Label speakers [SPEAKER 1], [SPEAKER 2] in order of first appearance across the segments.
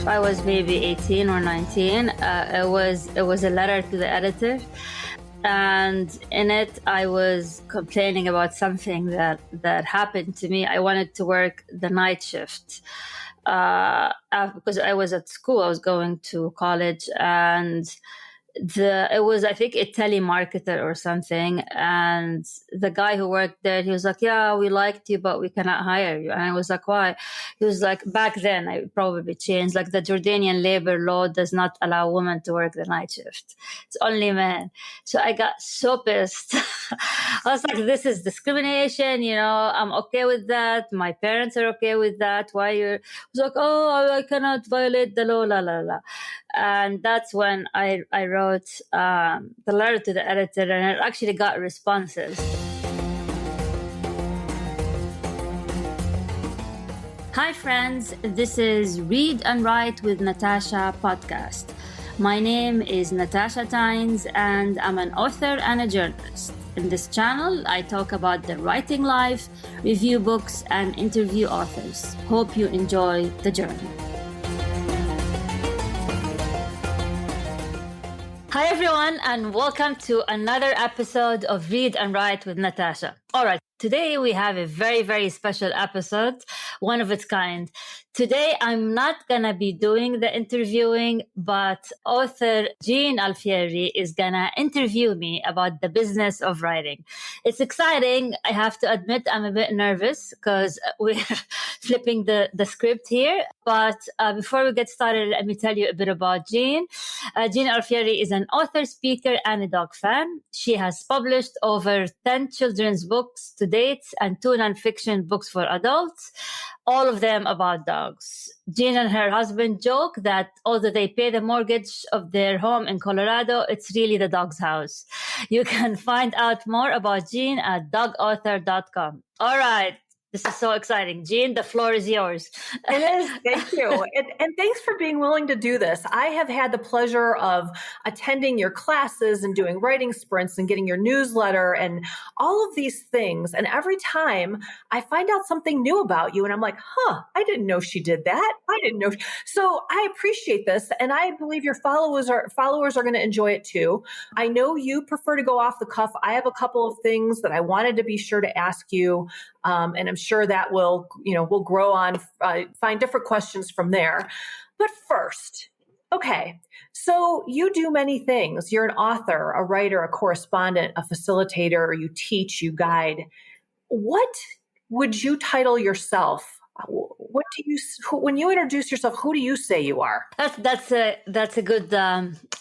[SPEAKER 1] I was maybe 18 or 19. It was a letter to the editor, and in it I was complaining about something that happened to me. I wanted to work the night shift because I was at school. I was going to college, and it was, I think, a telemarketer or something, and the guy who worked there, he was like, yeah, we liked you but we cannot hire you. And I was like, why? He was like, back then, I probably changed, like the Jordanian labor law does not allow women to work the night shift, it's only men. So I got so pissed. I was like, this is discrimination, I'm okay with that, my parents are okay with that, why you're... I was like, oh, I cannot violate the law, la la la. And that's when I wrote the letter to the editor, and it actually got responses. Hi friends, this is Read and Write with Natasha podcast. My name is Natasha Tynes, and I'm an author and a journalist. In this channel, I talk about the writing life, review books, and interview authors. Hope you enjoy the journey. Hi everyone, and welcome to another episode of Read and Write with Natasha. All right, today we have a very, very special episode, one of its kind. Today, I'm not going to be doing the interviewing, but author Jean Alfieri is going to interview me about the business of writing. It's exciting. I have to admit, I'm a bit nervous because we're flipping the script here. But before we get started, let me tell you a bit about Jean. Jean Alfieri is an author, speaker, and a dog fan. She has published over 10 children's books to date and 2 nonfiction books for adults, all of them about dogs. Jean and her husband joke that although they pay the mortgage of their home in Colorado, it's really the dog's house. You can find out more about Jean at dogauthor.com. All right. This is so exciting. Jean, the floor is yours.
[SPEAKER 2] It is. Thank you. And thanks for being willing to do this. I have had the pleasure of attending your classes and doing writing sprints and getting your newsletter and all of these things. And every time I find out something new about you and I'm like, I didn't know she did that. I didn't know. So I appreciate this. And I believe your followers are going to enjoy it too. I know you prefer to go off the cuff. I have a couple of things that I wanted to be sure to ask you. And I'm sure that we'll grow on, find different questions from there. But first, okay, so you do many things. You're an author, a writer, a correspondent, a facilitator, you teach, you guide. What would you title yourself? When you introduce yourself, who do you say you are?
[SPEAKER 1] That's a good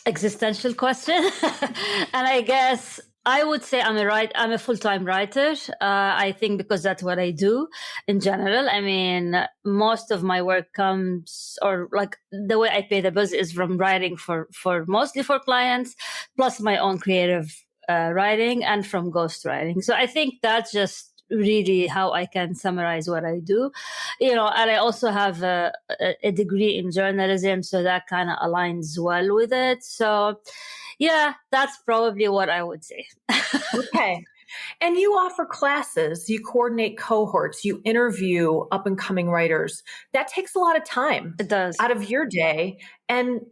[SPEAKER 1] existential question. And I guess I would say I'm a full-time writer. I think because that's what I do in general. I mean, most of my work comes, or like the way I pay the bills is from writing for mostly for clients, plus my own creative writing and from ghostwriting. So I think that's just really how I can summarize what I do, and I also have a degree in journalism, so that kind of aligns well with it. So yeah, that's probably what I would say.
[SPEAKER 2] Okay. And you offer classes, you coordinate cohorts, you interview up and coming writers. That takes a lot of time.
[SPEAKER 1] It does.
[SPEAKER 2] Out of your day. And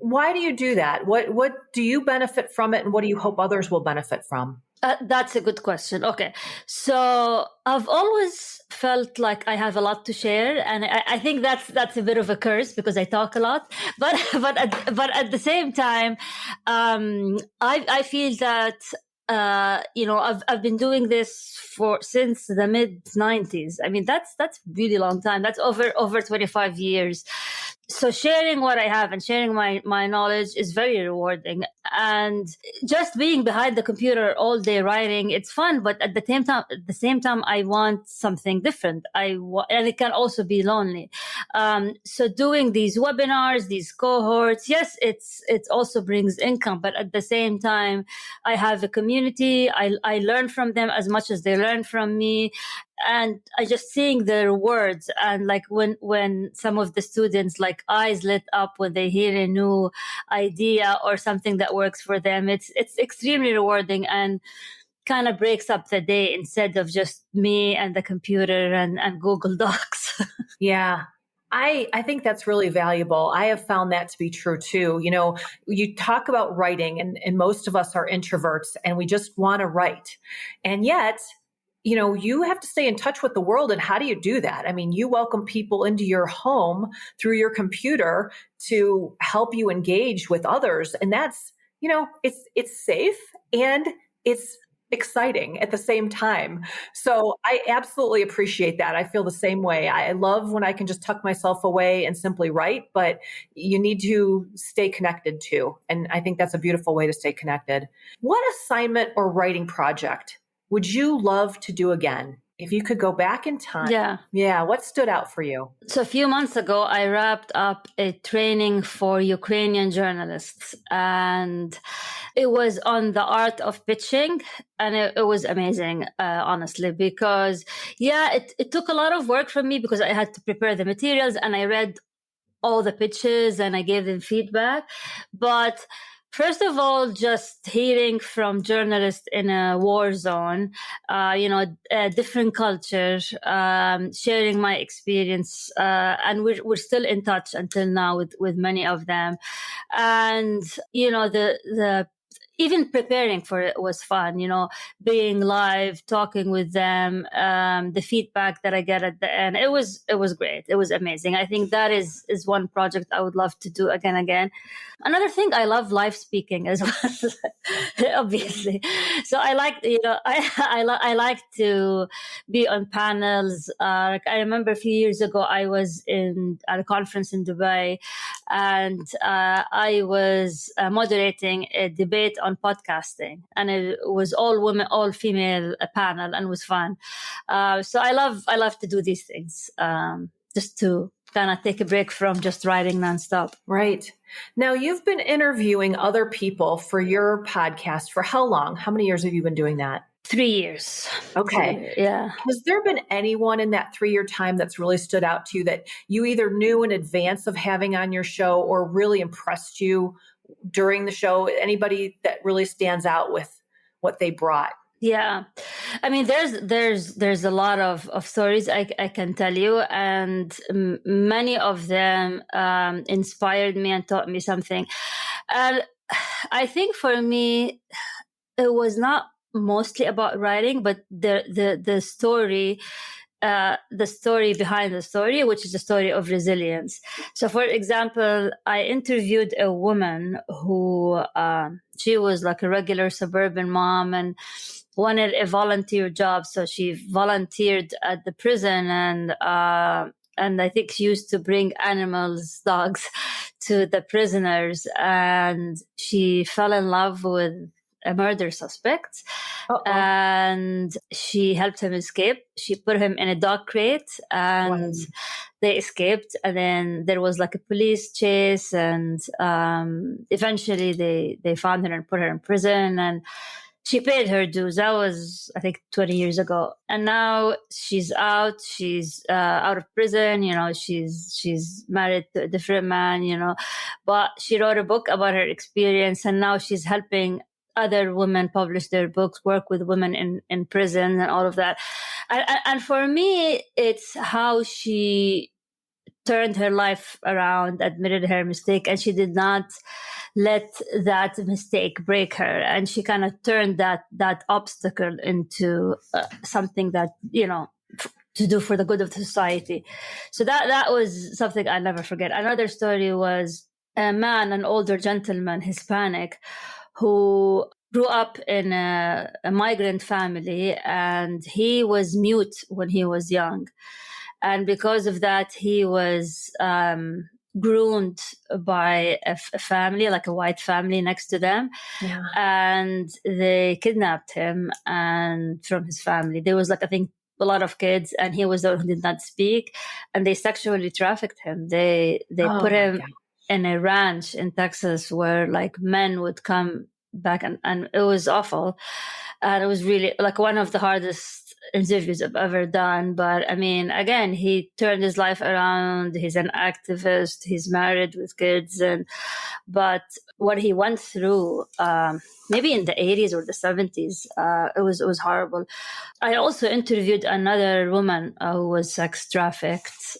[SPEAKER 2] why do you do that? What do you benefit from it, and what do you hope others will benefit from?
[SPEAKER 1] That's a good question. Okay. So I've always felt like I have a lot to share. And I think that's a bit of a curse because I talk a lot. But at the same time, I feel that, I've been doing this since the mid 90s. I mean, that's really long time. That's over 25 years. So sharing what I have and sharing my knowledge is very rewarding. And just being behind the computer all day writing, it's fun. But at the same time, I want something different. And it can also be lonely. So doing these webinars, these cohorts, yes, it also brings income. But at the same time, I have a community. I learn from them as much as they learn from me. And I just seeing their words, and like when some of the students like eyes lit up when they hear a new idea or something that works for them, it's extremely rewarding and kind of breaks up the day instead of just me and the computer and Google Docs.
[SPEAKER 2] Yeah. I think that's really valuable. I have found that to be true too. You know, you talk about writing, and most of us are introverts and we just want to write. And yet, you know, you have to stay in touch with the world. And how do you do that? I mean, you welcome people into your home through your computer to help you engage with others. And that's, you know, it's safe and it's exciting at the same time. So I absolutely appreciate that. I feel the same way. I love when I can just tuck myself away and simply write, but you need to stay connected too. And I think that's a beautiful way to stay connected. What assignment or writing project would you love to do again? If you could go back in time? Yeah. What stood out for you?
[SPEAKER 1] So a few months ago, I wrapped up a training for Ukrainian journalists, and it was on the art of pitching, and it was amazing, honestly, because it took a lot of work from me because I had to prepare the materials and I read all the pitches and I gave them feedback. But first of all, just hearing from journalists in a war zone, different culture, sharing my experience, and we're still in touch until now with many of them, and the even preparing for it was fun, being live, talking with them, the feedback that I get at the end. It was great. It was amazing. I think that is one project I would love to do again. Another thing, I love live speaking as well, obviously. So I like, I like to be on panels. I remember a few years ago, I was at a conference in Dubai, and I was moderating a debate on podcasting, and it was all women, all female panel, and it was fun. So I love to do these things, just to kind of take a break from just writing nonstop.
[SPEAKER 2] Right. Now, you've been interviewing other people for your podcast for how long? How many years have you been doing that?
[SPEAKER 1] 3 years.
[SPEAKER 2] Okay.
[SPEAKER 1] Yeah.
[SPEAKER 2] Has there been anyone in that 3-year time that's really stood out to you that you either knew in advance of having on your show or really impressed you during the show? Anybody that really stands out with what they brought?
[SPEAKER 1] Yeah, I mean, there's a lot of stories I can tell you, and many of them inspired me and taught me something. And I think for me, it was not mostly about writing, but the story. The story behind the story, which is the story of resilience. So, for example, I interviewed a woman who she was like a regular suburban mom and wanted a volunteer job. So she volunteered at the prison, and I think she used to bring animals, dogs, to the prisoners, and she fell in love with a murder suspect. Uh-oh. And she helped him escape. She put him in a dog crate, and they escaped. And then there was like a police chase, and eventually they found her and put her in prison, and she paid her dues. That was, I think, 20 years ago. And now she's out. She's out of prison. She's married to a different man, but she wrote a book about her experience, and now she's helping other women publish their books, work with women in prison and all of that. And for me, it's how she turned her life around, admitted her mistake, and she did not let that mistake break her. And she kind of turned that obstacle into something that, to do for the good of the society. So that was something I'll never forget. Another story was a man, an older gentleman, Hispanic, who grew up in a migrant family, and he was mute when he was young. And because of that, he was groomed by a family, like a white family next to them. Yeah. And they kidnapped him and from his family. There was, like, I think, a lot of kids, and he was the one who did not speak, and they sexually trafficked him. They put him in a ranch in Texas where, like, men would come back, and it was awful. And it was really, like, one of the hardest interviews I've ever done. But I mean, again, he turned his life around. He's an activist. He's married with kids. But what he went through, maybe in the 80s or the 70s, it was horrible. I also interviewed another woman who was sex trafficked.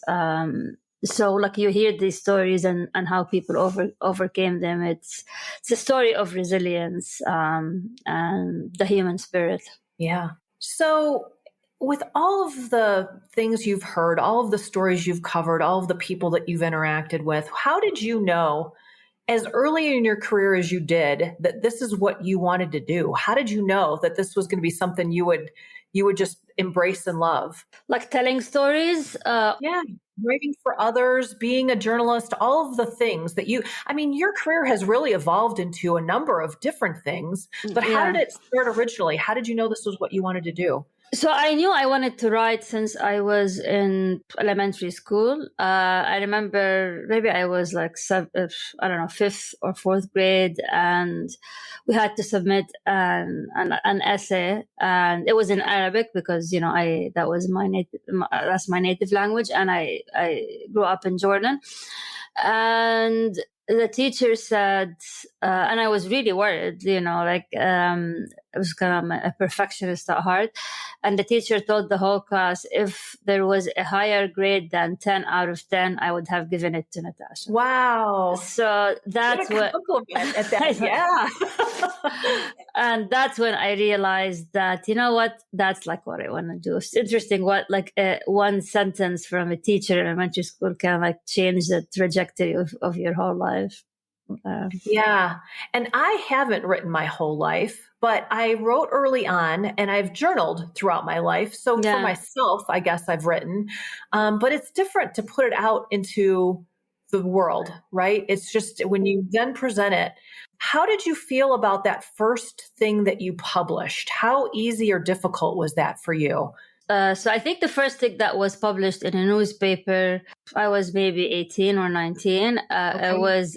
[SPEAKER 1] So like you hear these stories and how people overcame them. It's a story of resilience, and the human spirit.
[SPEAKER 2] Yeah. So, with all of the things you've heard, all of the stories you've covered, all of the people that you've interacted with, how did you know as early in your career as you did that this is what you wanted to do? How did you know that this was going to be something you would just embrace and love?
[SPEAKER 1] Like telling stories.
[SPEAKER 2] Yeah, writing for others, being a journalist, all of the things that I mean, your career has really evolved into a number of different things, but how did
[SPEAKER 1] Yeah.
[SPEAKER 2] it start originally? How did you know this was what you wanted to do?
[SPEAKER 1] So I knew I wanted to write since I was in elementary school. I remember maybe I was like I don't know, fifth or fourth grade, and we had to submit an essay, and it was in Arabic because I that was that's my native language, and I grew up in Jordan, and the teacher said, and I was really worried, like I was kind of a perfectionist at heart. And the teacher told the whole class if there was a higher grade than 10 out of 10, I would have given it to Natasha.
[SPEAKER 2] Wow.
[SPEAKER 1] So that's
[SPEAKER 2] what a compliment at that. Yeah.
[SPEAKER 1] And that's when I realized that, what, that's like what I want to do. It's interesting what like one sentence from a teacher in elementary school can like change the trajectory of your whole life.
[SPEAKER 2] Yeah. And I haven't written my whole life, but I wrote early on and I've journaled throughout my life. So for myself, I guess I've written, but it's different to put it out into the world, right? It's just when you then present it. How did you feel about that first thing that you published? How easy or difficult was that for you?
[SPEAKER 1] So I think the first thing that was published in a newspaper, I was maybe 18 or 19. Okay.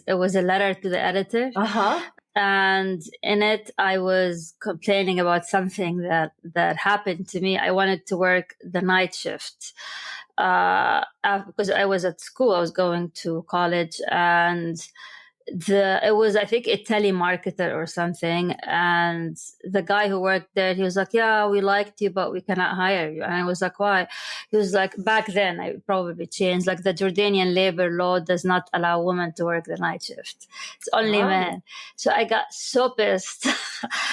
[SPEAKER 1] It was a letter to the editor.
[SPEAKER 2] Uh-huh.
[SPEAKER 1] And in it, I was complaining about something that happened to me. I wanted to work the night shift because I was at school. I was going to college, and it was, I think, a telemarketer or something, and the guy who worked there, he was like, yeah, we liked you but we cannot hire you. And I was like, why? He was like, back then, I probably changed, like the Jordanian labor law does not allow women to work the night shift, it's only men. So I got so pissed.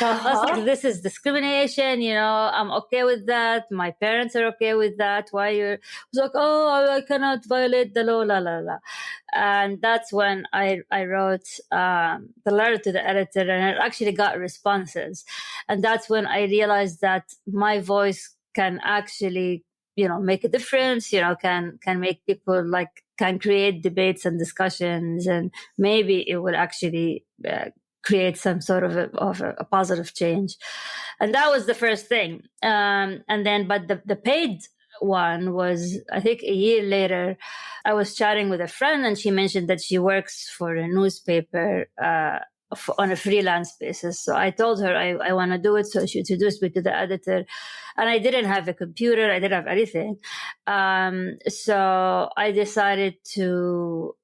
[SPEAKER 1] I was like, this is discrimination, I'm okay with that, my parents are okay with that, why you're I was like, oh, I cannot violate the law, la la la. And that's when I wrote the letter to the editor, and it actually got responses. And that's when I realized that my voice can actually, make a difference, can make people can create debates and discussions, and maybe it will actually create some sort of a positive change. And that was the first thing. And then, but the paid one was, I think, a year later. I was chatting with a friend, and she mentioned that she works for a newspaper on a freelance basis. So I told her I want to do it. So she introduced me to the editor, and I didn't have a computer. I didn't have anything. So I decided to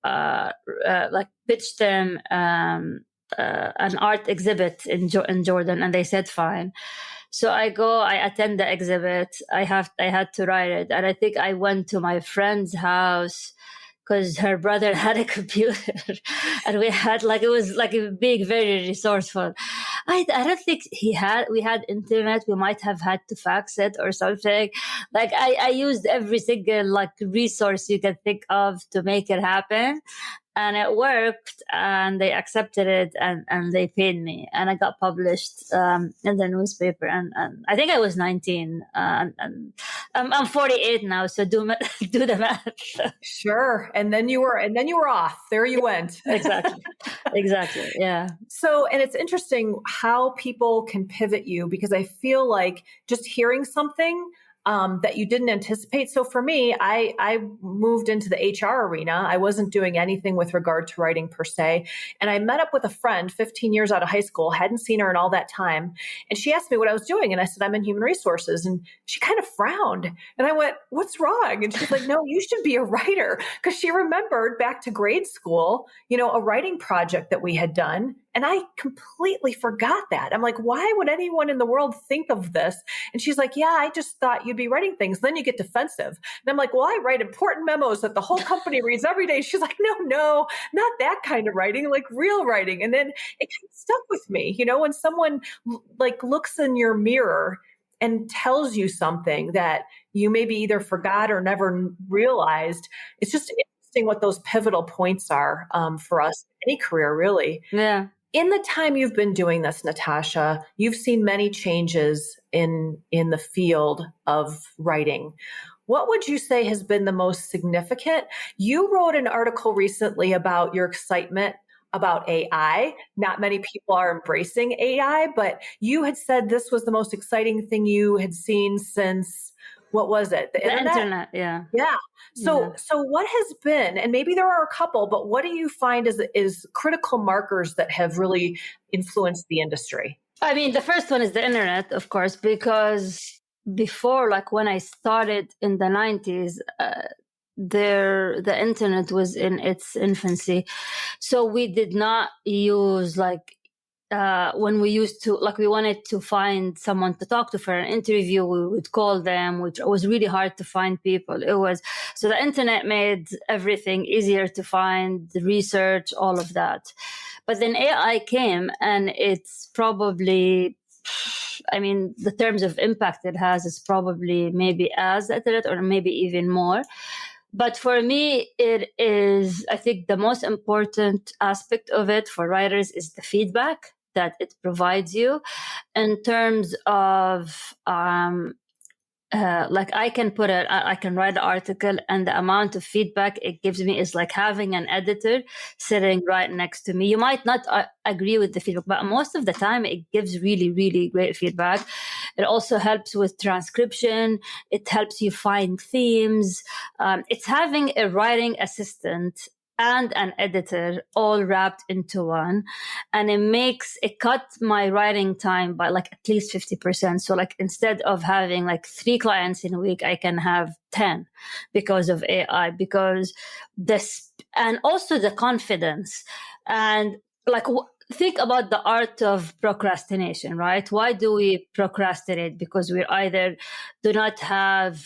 [SPEAKER 1] pitch them an art exhibit in Jordan, and they said fine. So I attend the exhibit. I had to write it. And I think I went to my friend's house because her brother had a computer, and we had it was like being very resourceful. I don't think we had internet. We might have had to fax it or something. I used every single resource you can think of to make it happen. And it worked, and they accepted it, and they paid me, and I got published in the newspaper. And I think I was 19, and I'm 48 now, so do the math.
[SPEAKER 2] Sure, and then you were off. There you went.
[SPEAKER 1] Exactly. Yeah.
[SPEAKER 2] So, and it's interesting how people can pivot you, because I feel like just hearing something that you didn't anticipate. So for me, I moved into the HR arena. I wasn't doing anything with regard to writing per se. And I met up with a friend 15 years out of high school, hadn't seen her in all that time. And she asked me what I was doing. And I said, I'm in human resources. And she kind of frowned. And I went, what's wrong? And she's like, no, you should be a writer. Because she remembered back to grade school, a writing project that we had done. And I completely forgot that. I'm like, why would anyone in the world think of this? And she's like, yeah, I just thought you'd be writing things. Then you get defensive. And I'm like, well, I write important memos that the whole company reads every day. She's like, no, not that kind of writing, like real writing. And then it kind of stuck with me, when someone like looks in your mirror and tells you something that you maybe either forgot or never realized. It's just interesting what those pivotal points are for us in any career, really.
[SPEAKER 1] Yeah.
[SPEAKER 2] In the time you've been doing this, Natasha, you've seen many changes in the field of writing. What would you say has been the most significant? You wrote an article recently about your excitement about AI. Not many people are embracing AI, but you had said this was the most exciting thing you had seen since, what was it? The internet?
[SPEAKER 1] Yeah.
[SPEAKER 2] Yeah. So what has been, and maybe there are a couple, but what do you find is critical markers that have really influenced the industry?
[SPEAKER 1] I mean, the first one is the internet, of course, because before, like when I started in the 90s, the internet was in its infancy. So we did not use when we used to, like, we wanted to find someone to talk to for an interview, we would call them, which was really hard to find people. So the internet made everything easier to find, the research, all of that. But then AI came, and it's probably, I mean, the terms of impact it has is probably maybe as the internet or maybe even more. But for me, it is, I think the most important aspect of it for writers is the feedback that it provides you in terms of, like I can write an article, and the amount of feedback it gives me is like having an editor sitting right next to me. You might not agree with the feedback, but most of the time it gives really, really great feedback. It also helps with transcription. It helps you find themes. It's having a writing assistant and an editor all wrapped into one, and it cut my writing time by like at least 50%. So like instead of having like 3 clients in a week, I can have 10 because of AI, because this, and also the confidence. And like think about the art of procrastination, right? Why do we procrastinate? Because we either do not have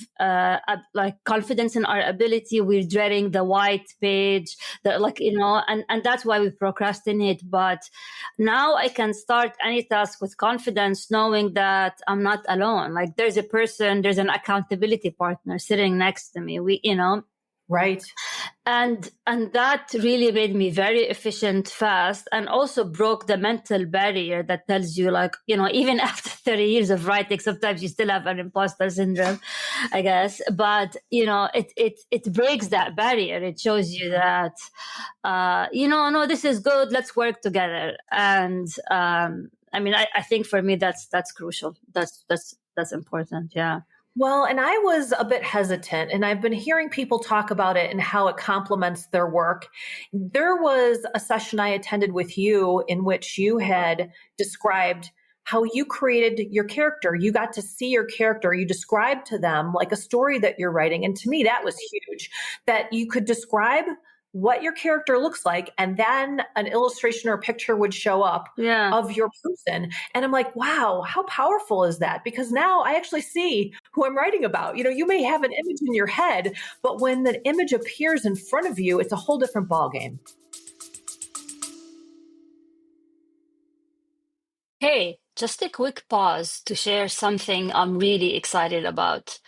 [SPEAKER 1] like confidence in our ability. We're dreading the white page, and that's why we procrastinate. But now I can start any task with confidence, knowing that I'm not alone. Like there's an accountability partner sitting next to me.
[SPEAKER 2] Right.
[SPEAKER 1] And that really made me very efficient, fast, and also broke the mental barrier that tells you, like, even after 30 years of writing, sometimes you still have an imposter syndrome, I guess. But, it breaks that barrier. It shows you that, no, this is good. Let's work together. And, I mean, I think for me, that's crucial. That's important. Yeah.
[SPEAKER 2] Well, and I was a bit hesitant, and I've been hearing people talk about it and how it complements their work. There was a session I attended with you in which you had described how you created your character. You got to see your character. You described to them like a story that you're writing. And to me, that was huge, that you could describe what your character looks like, and then an illustration or a picture would show up of your person. And I'm like, wow, how powerful is that? Because now I actually see who I'm writing about. You may have an image in your head, but when the image appears in front of you, it's a whole different ballgame.
[SPEAKER 1] Hey, just a quick pause to share something I'm really excited about.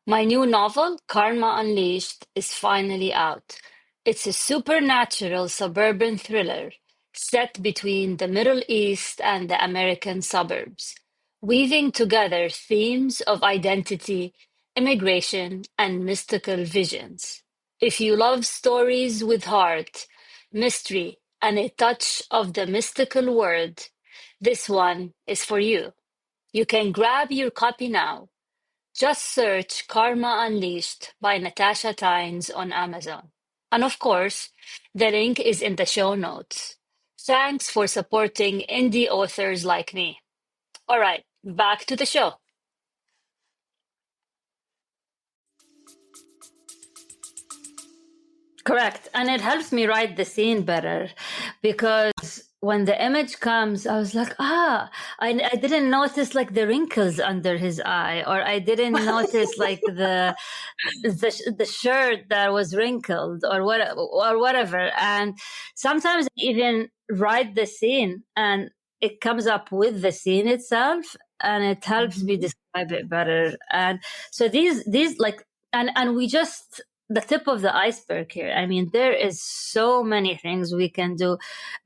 [SPEAKER 1] My new novel, Karma Unleashed, is finally out. It's a supernatural suburban thriller set between the Middle East and the American suburbs, weaving together themes of identity, immigration, and mystical visions. If you love stories with heart, mystery, and a touch of the mystical world, this one is for you. You can grab your copy now. Just search Karma Unleashed by Natasha Tynes on Amazon. And of course, the link is in the show notes. Thanks for supporting indie authors like me. All right, back to the show. Correct. And it helps me write the scene better, because when the image comes, I was like, I didn't notice like the wrinkles under his eye, or I didn't notice like the shirt that was wrinkled, or whatever. And sometimes I even write the scene, and it comes up with the scene itself, and it helps me describe it better. And so these like, and we just the tip of the iceberg here. I mean, there is so many things we can do,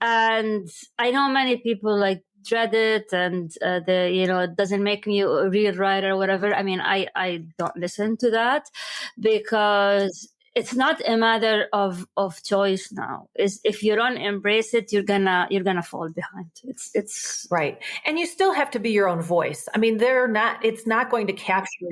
[SPEAKER 1] and I know many people like dread it, and it doesn't make me a real writer or whatever. I mean, I don't listen to that, because it's not a matter of choice now. Is if you don't embrace it, you're gonna fall behind. It's
[SPEAKER 2] right. And you still have to be your own voice. I mean, it's not going to capture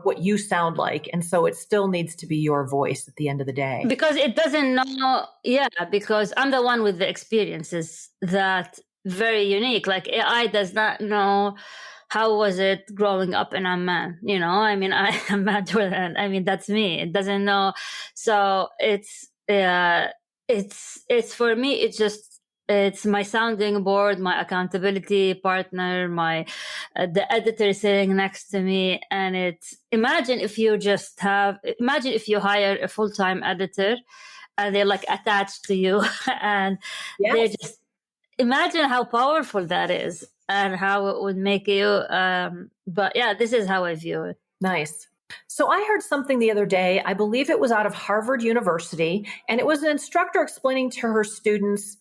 [SPEAKER 2] what you sound like. And so it still needs to be your voice at the end of the day.
[SPEAKER 1] Because it doesn't know. Yeah, because I'm the one with the experiences that very unique. Like AI does not know how was it growing up in Amman. I mean, I am Jordan. I mean, that's me. It doesn't know. So it's for me, it's my sounding board, my accountability partner, the editor sitting next to me. And imagine if you hire a full-time editor, and they're like attached to you, and they're just, imagine how powerful that is, and how it would make you. But yeah, this is how I view it.
[SPEAKER 2] Nice. So I heard something the other day, I believe it was out of Harvard University, and it was an instructor explaining to her students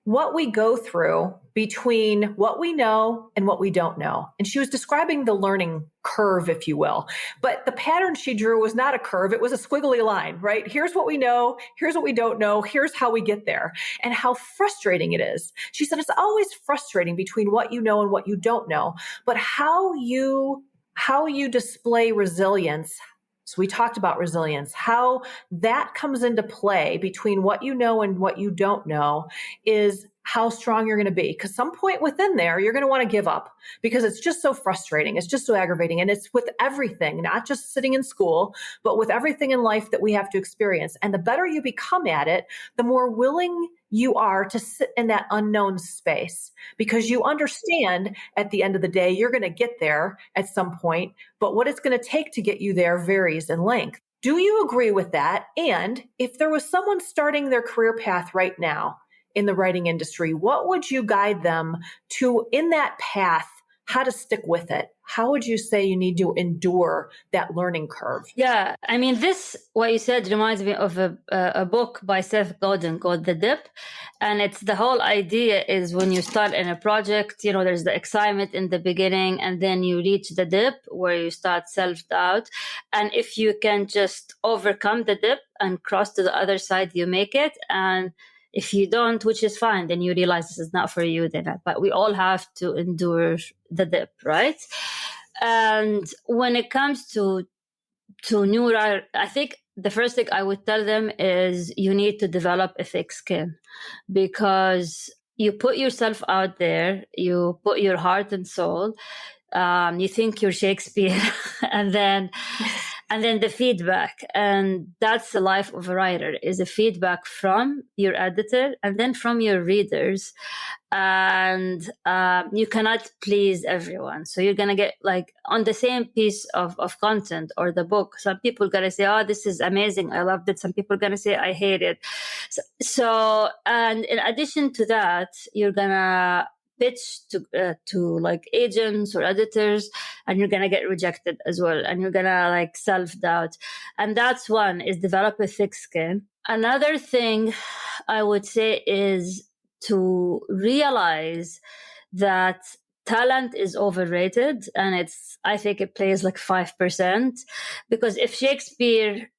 [SPEAKER 2] what we go through between what we know and what we don't know. And she was describing the learning curve, if you will. But the pattern she drew was not a curve. It was a squiggly line, right? Here's what we know. Here's what we don't know. Here's how we get there, and how frustrating it is. She said, it's always frustrating between what you know and what you don't know, but how you display resilience. So we talked about resilience, how that comes into play between what you know and what you don't know is how strong you're going to be. Because some point within there, you're going to want to give up, because it's just so frustrating. It's just so aggravating. And it's with everything, not just sitting in school, but with everything in life that we have to experience. And the better you become at it, the more willing you are to sit in that unknown space, because you understand at the end of the day, you're going to get there at some point, but what it's going to take to get you there varies in length. Do you agree with that? And if there was someone starting their career path right now in the writing industry, what would you guide them to in that path, how to stick with it? How would you say you need to endure that learning curve?
[SPEAKER 1] Yeah, I mean, what you said reminds me of a book by Seth Godin called The Dip. And it's the whole idea is when you start in a project, there's the excitement in the beginning, and then you reach the dip where you start self-doubt. And if you can just overcome the dip and cross to the other side, you make it. And if you don't, which is fine, then you realize this is not for you. But we all have to endure the dip, right? And when it comes to new writer, I think the first thing I would tell them is you need to develop a thick skin, because you put yourself out there, you put your heart and soul, you think you're Shakespeare, and then the feedback, and that's the life of a writer, is a feedback from your editor and then from your readers. And you cannot please everyone. So you're going to get like on the same piece of content or the book. Some people going to say, oh, this is amazing, I loved it. Some people going to say, I hate it. So, and in addition to that, you're going to pitch to like agents or editors, and you're gonna get rejected as well, and you're gonna like self-doubt. And that's one, is develop a thick skin. Another thing I would say is to realize that talent is overrated, and I think it plays like 5%, because if Shakespeare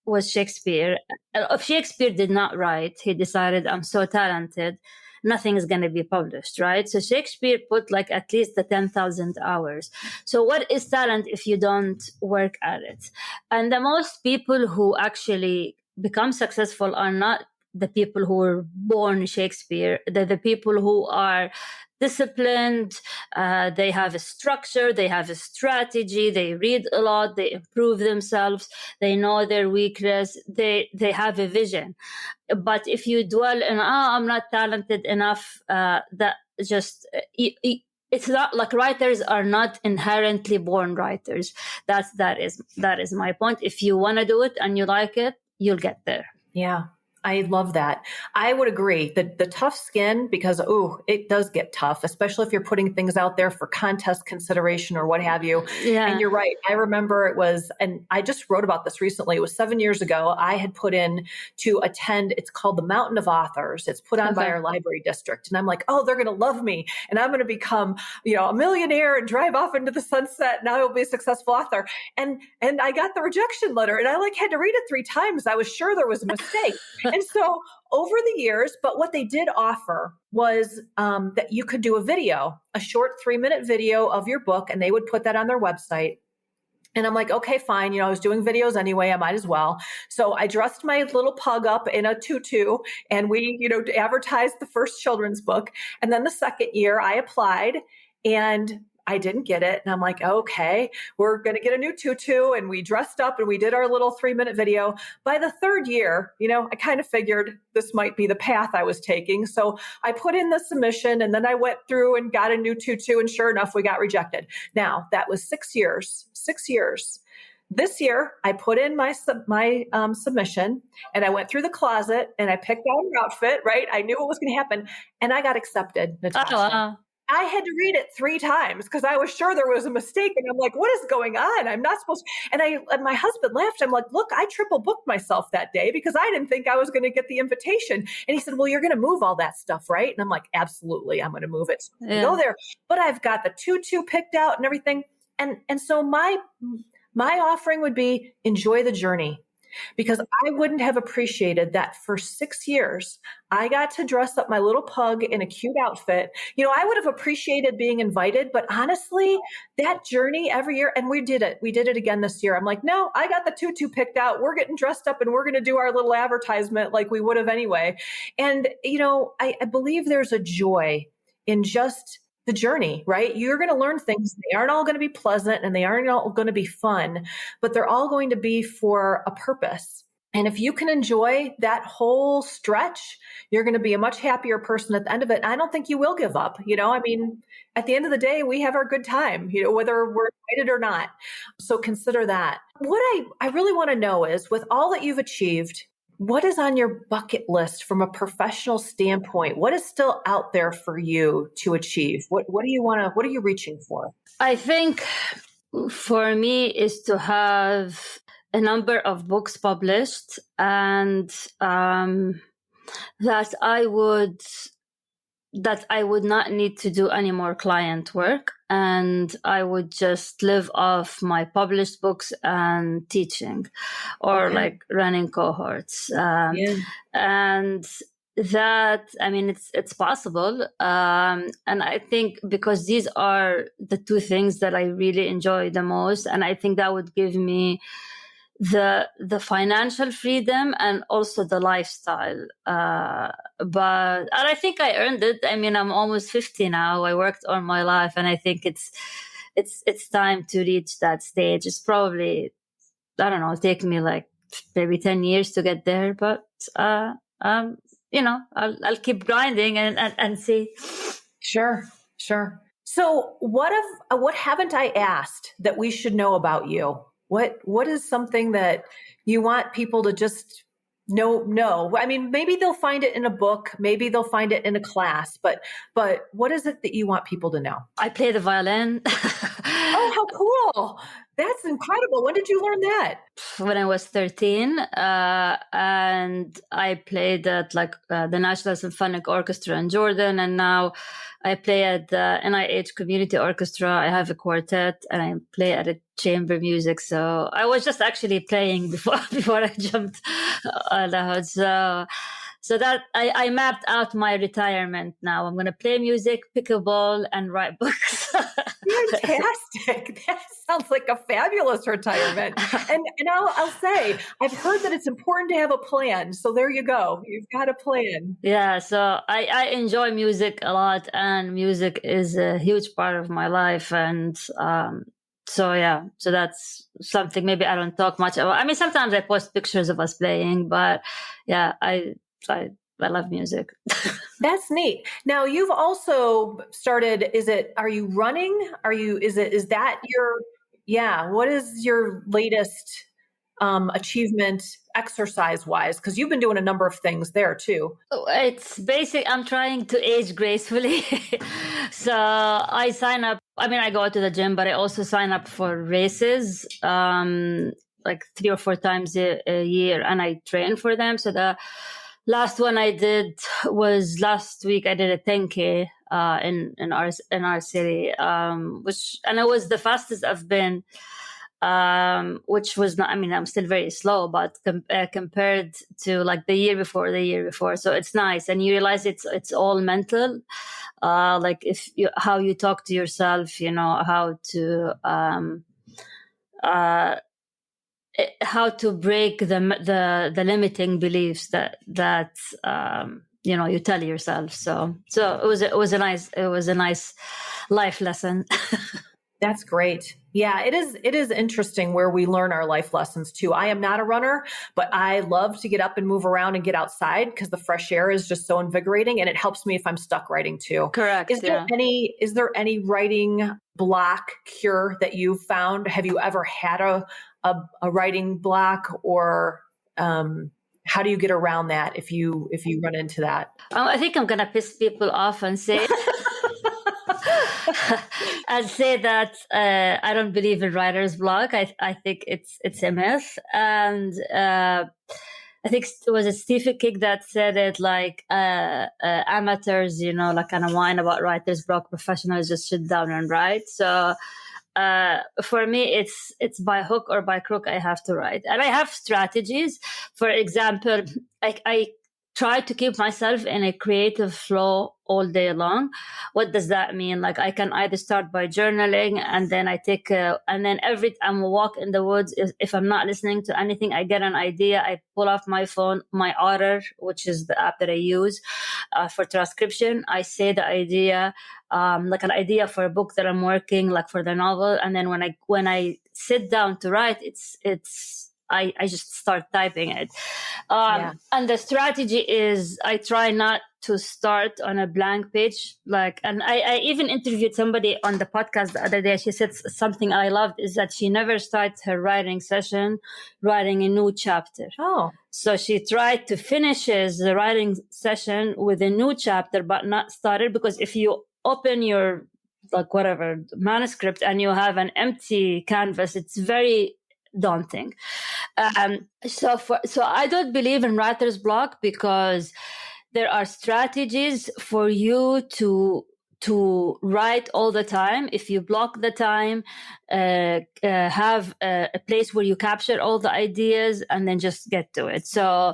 [SPEAKER 1] did not write, he decided, I'm so talented, nothing is going to be published, right? So Shakespeare put like at least the 10,000 hours. So what is talent if you don't work at it? And the most people who actually become successful are not the people who were born Shakespeare. They're the people who are disciplined, they have a structure, they have a strategy, they read a lot, they improve themselves, they know their weakness, they have a vision. But if you dwell in, I'm not talented enough, that just it's not like writers are not inherently born writers. That is my point. If you want to do it and you like it, you'll get there.
[SPEAKER 2] Yeah. I love that. I would agree that the tough skin, because, it does get tough, especially if you're putting things out there for contest consideration or what have you.
[SPEAKER 1] Yeah.
[SPEAKER 2] And you're right. I remember it was, and I just wrote about this recently. It was 7 years ago. I had put in to attend, it's called the Mountain of Authors. It's put on by our library district. And I'm like, they're going to love me. And I'm going to become, a millionaire and drive off into the sunset. And I will be a successful author. And I got the rejection letter and I had to read it 3 times. I was sure there was a mistake. And so over the years, but what they did offer was that you could do a short 3-minute video of your book, and they would put that on their website. And I'm like, okay, fine. I was doing videos anyway. I might as well. So I dressed my little pug up in a tutu and we, advertised the first children's book. And then the second year I applied and I didn't get it. And I'm like, okay, we're going to get a new tutu. And we dressed up and we did our little 3-minute video. By the third year, I kind of figured this might be the path I was taking. So I put in the submission and then I went through and got a new tutu. And sure enough, we got rejected. Now that was 6 years. This year, I put in my submission and I went through the closet and I picked out an outfit, right? I knew what was going to happen and I got accepted, Natasha.
[SPEAKER 1] Wow.
[SPEAKER 2] I had to read it 3 times because I was sure there was a mistake. And I'm like, what is going on? I'm not supposed to. And my husband laughed. I'm like, look, I triple booked myself that day because I didn't think I was going to get the invitation. And he said, well, you're going to move all that stuff, right? And I'm like, absolutely. I'm going to move it. So go there. But I've got the tutu picked out and everything. And so my offering would be enjoy the journey. Because I wouldn't have appreciated that for 6 years, I got to dress up my little pug in a cute outfit. I would have appreciated being invited, but honestly, that journey every year, and we did it. We did it again this year. I'm like, no, I got the tutu picked out. We're getting dressed up and we're going to do our little advertisement like we would have anyway. And, I believe there's a joy in just the journey, right? You're going to learn things. They aren't all going to be pleasant and they aren't all going to be fun, but they're all going to be for a purpose. And if you can enjoy that whole stretch, you're going to be a much happier person at the end of it. I don't think you will give up. At the end of the day, we have our good time, whether we're invited or not. So consider that. What I really want to know is, with all that you've achieved, what is on your bucket list from a professional standpoint? What is still out there for you to achieve? What do you want to, what are you reaching for?
[SPEAKER 1] I think for me is to have a number of books published and that I would not need to do any more client work, and I would just live off my published books and teaching or like running cohorts. And that, it's possible. And I think because these are the 2 things that I really enjoy the most, and I think that would give me the financial freedom and also the lifestyle. And I think I earned it. I'm almost 50 now. I worked all my life, and I think it's time to reach that stage. It's probably, I don't know, take me like maybe 10 years to get there, but I'll keep grinding and see.
[SPEAKER 2] Sure. So what haven't I asked that we should know about you? What is something that you want people to just know? Maybe they'll find it in a book, maybe they'll find it in a class, but what is it that you want people to know?
[SPEAKER 1] I play the violin.
[SPEAKER 2] Oh, how cool. That's incredible. When did you learn that?
[SPEAKER 1] When I was 13, and I played at the National Symphonic Orchestra in Jordan, and now I play at the NIH Community Orchestra. I have a quartet, and I play at a chamber music. So I was just actually playing before I jumped out. So that I mapped out my retirement now. I'm going to play music, pick a ball, and write books.
[SPEAKER 2] Fantastic. That sounds like a fabulous retirement. And I'll say, I've heard that it's important to have a plan. So there you go. You've got a plan.
[SPEAKER 1] Yeah, so I enjoy music a lot, and music is a huge part of my life. And so yeah, so that's something maybe I don't talk much about. I mean, sometimes I post pictures of us playing, but yeah, I love music.
[SPEAKER 2] That's neat. Now you've also started, are you running? Is that what is your latest achievement exercise wise? Because you've been doing a number of things there too.
[SPEAKER 1] It's basic. I'm trying to age gracefully. So I sign up. I mean, I go to the gym, but I also sign up for races, like 3 or 4 times a year, and I train for them. So the last one I did was last week. I did a 10K in our city, and it was the fastest I've been. Which was not, I mean, I'm still very slow, but compared to like the year before. So it's nice. And you realize it's all mental. Like how you talk to yourself, how to break the limiting beliefs that you tell yourself. So it was a nice life lesson.
[SPEAKER 2] That's great. Yeah, it is interesting where we learn our life lessons too. I am not a runner, but I love to get up and move around and get outside because the fresh air is just so invigorating, and it helps me if I'm stuck writing too.
[SPEAKER 1] Correct.
[SPEAKER 2] Is there any writing block cure that you've found? Have you ever had a writing block, or how do you get around that if you run into that?
[SPEAKER 1] I think I'm gonna piss people off and say I'd say that I don't believe in writer's block. I think it's a myth, and I think it was a Stephen King that said it, like amateurs, like kind of whine about writer's block. Professionals just sit down and write. So for me, it's by hook or by crook. I have to write, and I have strategies. For example, I try to keep myself in a creative flow all day long. What does that mean? Like I can either start by journaling, and then and then every time I walk in the woods, if I'm not listening to anything, I get an idea. I pull off my phone, my Otter, which is the app that I use for transcription. I say the idea, like an idea for a book that I'm working, like for the novel. And then when I sit down to write, I just start typing it. And the strategy is I try not to start on a blank page. And I even interviewed somebody on the podcast the other day. She said something I loved is that she never starts her writing session writing a new chapter.
[SPEAKER 2] Oh.
[SPEAKER 1] So she tried to finish the writing session with a new chapter, but not started, because if you open your manuscript and you have an empty canvas, it's very daunting. So I don't believe in writer's block, because there are strategies for you to write all the time. If you block the time, have a place where you capture all the ideas and then just get to it. So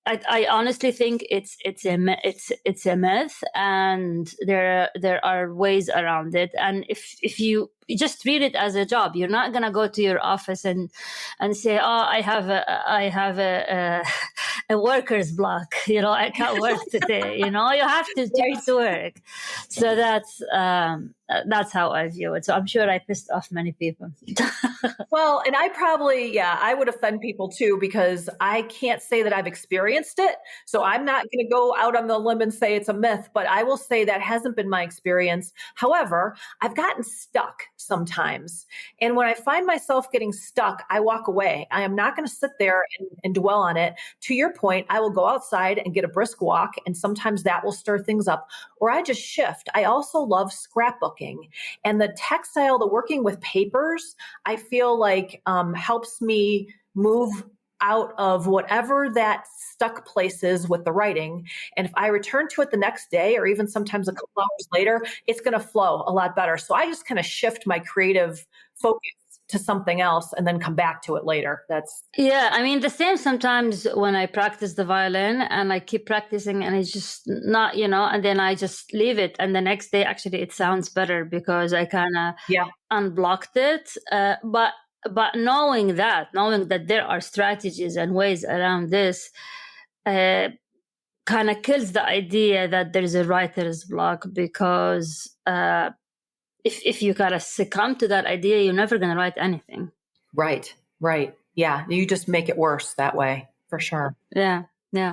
[SPEAKER 1] I honestly think it's a myth, and there are ways around it. And if you just treat it as a job, you're not gonna go to your office and say, "Oh, I have a worker's block. I can't work today." You have to do to work. So that's how I view it. So I'm sure I pissed off many people.
[SPEAKER 2] Well, and I would offend people too, because I can't say that I've experienced it. So I'm not going to go out on the limb and say it's a myth, but I will say that hasn't been my experience. However, I've gotten stuck sometimes. And when I find myself getting stuck, I walk away. I am not going to sit there and dwell on it. To your point, I will go outside and get a brisk walk, and sometimes that will stir things up, or I just shift. I also love scrapbooking, and the working with papers, I feel like helps me move out of whatever that stuck place is with the writing. And if I return to it the next day, or even sometimes a couple hours later, it's going to flow a lot better. So I just kind of shift my creative focus to something else and then come back to it later.
[SPEAKER 1] Yeah, I mean, the same sometimes when I practice the violin and I keep practicing and it's just not, and then I just leave it. And the next day, actually, it sounds better because I kind of unblocked it. But knowing that there are strategies and ways around this kind of kills the idea that there's a writer's block, because if you kind of succumb to that idea, you're never going to write anything.
[SPEAKER 2] Right. Yeah. You just make it worse that way, for sure.
[SPEAKER 1] Yeah.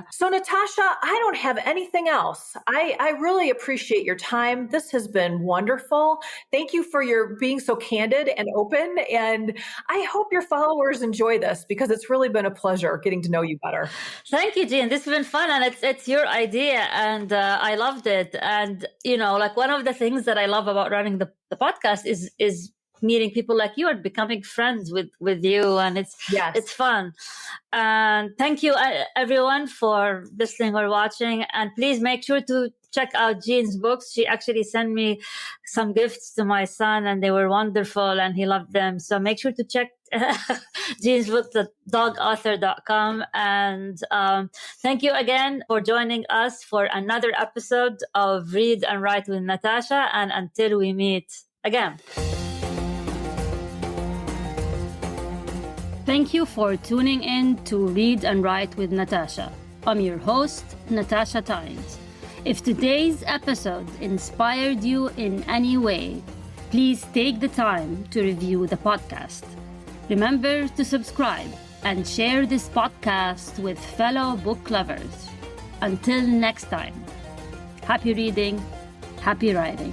[SPEAKER 2] So Natasha, I don't have anything else. I really appreciate your time. This has been wonderful. Thank you for your being so candid and open. And I hope your followers enjoy this, because it's really been a pleasure getting to know you better.
[SPEAKER 1] Thank you, Jean. This has been fun, and it's your idea, and I loved it. And like, one of the things that I love about running the podcast is meeting people like you and becoming friends with you, and it's fun. And thank you everyone for listening or watching, and please make sure to check out Jean's books. She actually sent me some gifts to my son, and they were wonderful and he loved them. So make sure to check Jean's book at dogauthor.com. And thank you again for joining us for another episode of Read and Write with Natasha, and until we meet again. Thank you for tuning in to Read and Write with Natasha. I'm your host, Natasha Tynes. If today's episode inspired you in any way, please take the time to review the podcast. Remember to subscribe and share this podcast with fellow book lovers. Until next time, happy reading, happy writing.